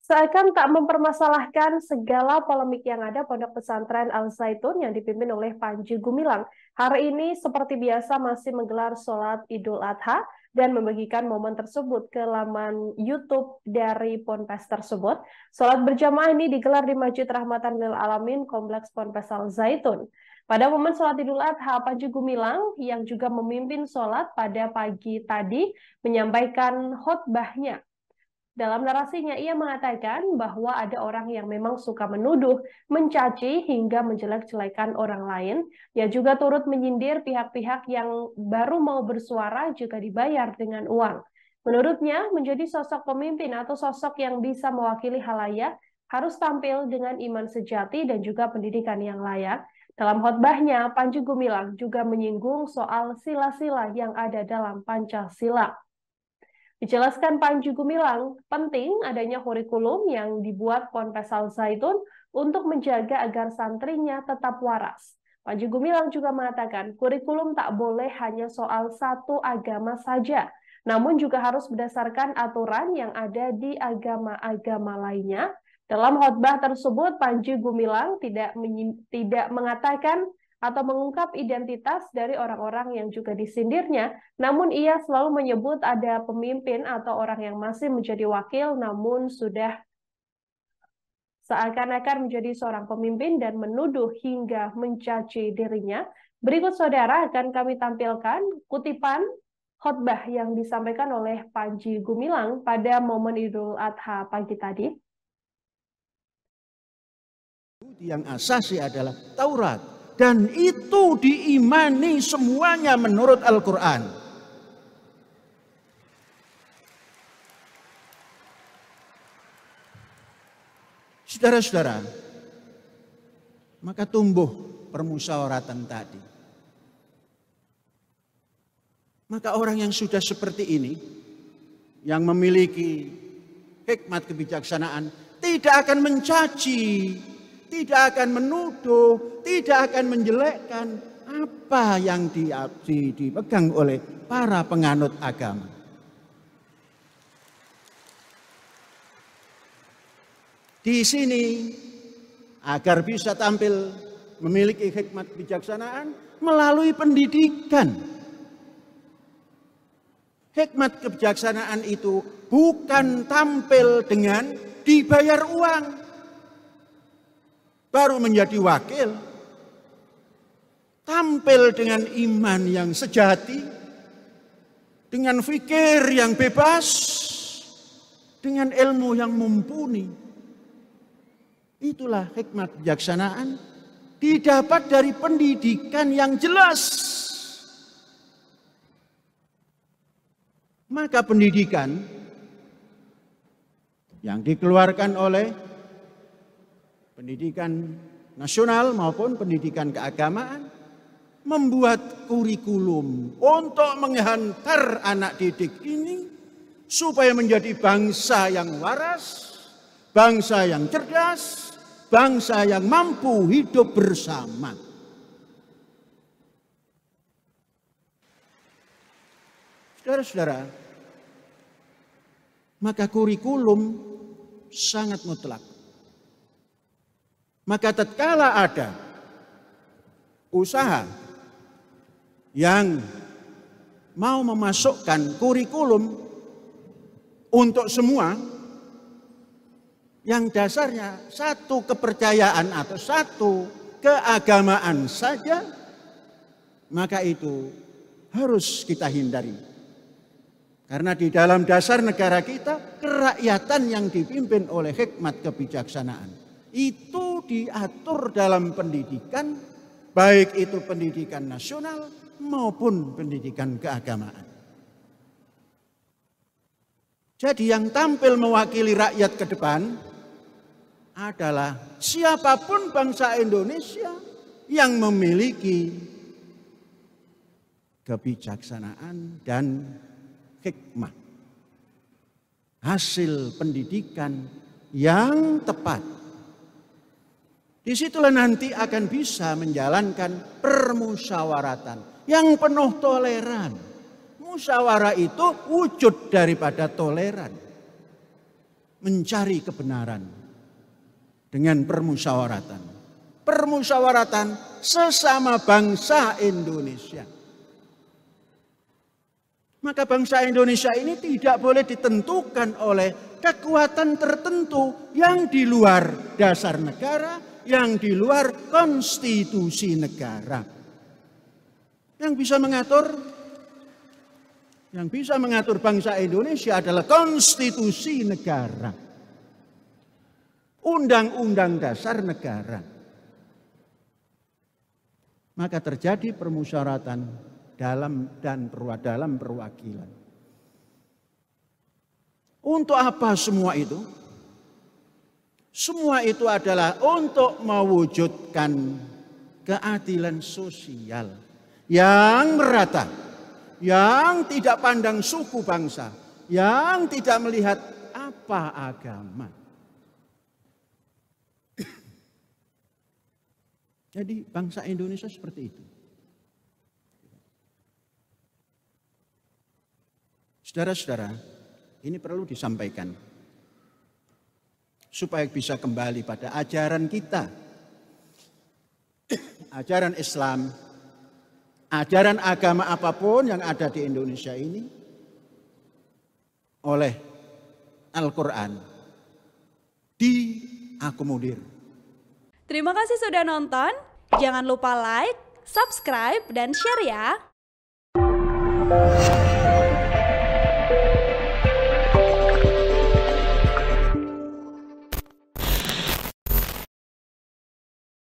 Seakan tak mempermasalahkan segala polemik yang ada, Pondok Pesantren Al Zaitun yang dipimpin oleh Panji Gumilang hari ini seperti biasa masih menggelar sholat Idul Adha dan membagikan momen tersebut ke laman YouTube dari Ponpes tersebut. Sholat berjamaah ini digelar di Masjid Rahmatan lil Alamin Kompleks Ponpes Al Zaitun. Pada momen sholat Idul Adha, Panji Gumilang yang juga memimpin sholat pada pagi tadi menyampaikan khotbahnya. Dalam narasinya, ia mengatakan bahwa ada orang yang memang suka menuduh, mencaci, hingga menjelek-jelekan orang lain. Ia juga turut menyindir pihak-pihak yang baru mau bersuara jika dibayar dengan uang. Menurutnya, menjadi sosok pemimpin atau sosok yang bisa mewakili halayak harus tampil dengan iman sejati dan juga pendidikan yang layak. Dalam khotbahnya, Panji Gumilang juga menyinggung soal sila-sila yang ada dalam Pancasila. Dijelaskan Panji Gumilang, penting adanya kurikulum yang dibuat Ponpes Al Zaitun untuk menjaga agar santrinya tetap waras. Panji Gumilang juga mengatakan, kurikulum tak boleh hanya soal satu agama saja, namun juga harus berdasarkan aturan yang ada di agama-agama lainnya. Dalam khotbah tersebut, Panji Gumilang tidak mengatakan atau mengungkap identitas dari orang-orang yang juga disindirnya, namun ia selalu menyebut ada pemimpin atau orang yang masih menjadi wakil namun sudah seakan-akan menjadi seorang pemimpin dan menuduh hingga mencaci dirinya. Berikut saudara akan kami tampilkan kutipan khotbah yang disampaikan oleh Panji Gumilang pada momen Idul Adha pagi tadi. Yang asasi adalah Taurat. Dan itu diimani semuanya menurut Al-Quran. Saudara-saudara, maka tumbuh permusyawaratan tadi. Maka orang yang sudah seperti ini, yang memiliki hikmat kebijaksanaan, tidak akan mencaci, tidak akan menuduh, tidak akan menjelekkan apa yang dipegang oleh para penganut agama. Di sini agar bisa tampil memiliki hikmat kebijaksanaan melalui pendidikan. Hikmat kebijaksanaan itu bukan tampil dengan dibayar uang baru menjadi wakil, tampil dengan iman yang sejati, dengan fikir yang bebas, dengan ilmu yang mumpuni. Itulah hikmat kebijaksanaan, didapat dari pendidikan yang jelas. Maka pendidikan yang dikeluarkan oleh pendidikan nasional maupun pendidikan keagamaan membuat kurikulum untuk menghantar anak didik ini supaya menjadi bangsa yang waras, bangsa yang cerdas, bangsa yang mampu hidup bersama. Saudara-saudara, maka kurikulum sangat mutlak. Maka tatkala ada usaha yang mau memasukkan kurikulum untuk semua, yang dasarnya satu kepercayaan atau satu keagamaan saja, maka itu harus kita hindari. Karena di dalam dasar negara kita, kerakyatan yang dipimpin oleh hikmat kebijaksanaan itu diatur dalam pendidikan, baik itu pendidikan nasional maupun pendidikan keagamaan. Jadi yang tampil mewakili rakyat ke depan adalah siapapun bangsa Indonesia yang memiliki kebijaksanaan dan hikmah. Hasil pendidikan yang tepat. Disitulah nanti akan bisa menjalankan permusyawaratan yang penuh toleran. Musyawarah itu wujud daripada toleran. mencari kebenaran dengan permusyawaratan. Permusyawaratan sesama bangsa Indonesia. Maka bangsa Indonesia ini tidak boleh ditentukan oleh kekuatan tertentu yang di luar dasar negara, yang di luar konstitusi negara. Yang bisa mengatur bangsa Indonesia adalah konstitusi negara. Undang-undang dasar negara. Maka terjadi permusyawaratan dalam perwakilan. Untuk apa semua itu? Semua itu adalah untuk mewujudkan keadilan sosial yang merata, yang tidak pandang suku bangsa, yang tidak melihat apa agama. Jadi bangsa Indonesia seperti itu. Saudara-saudara, ini perlu disampaikan supaya bisa kembali pada ajaran kita. Ajaran Islam, ajaran agama apapun yang ada di Indonesia ini oleh Al-Quran diakomodir. Terima kasih sudah nonton. Jangan lupa like, subscribe, dan share ya.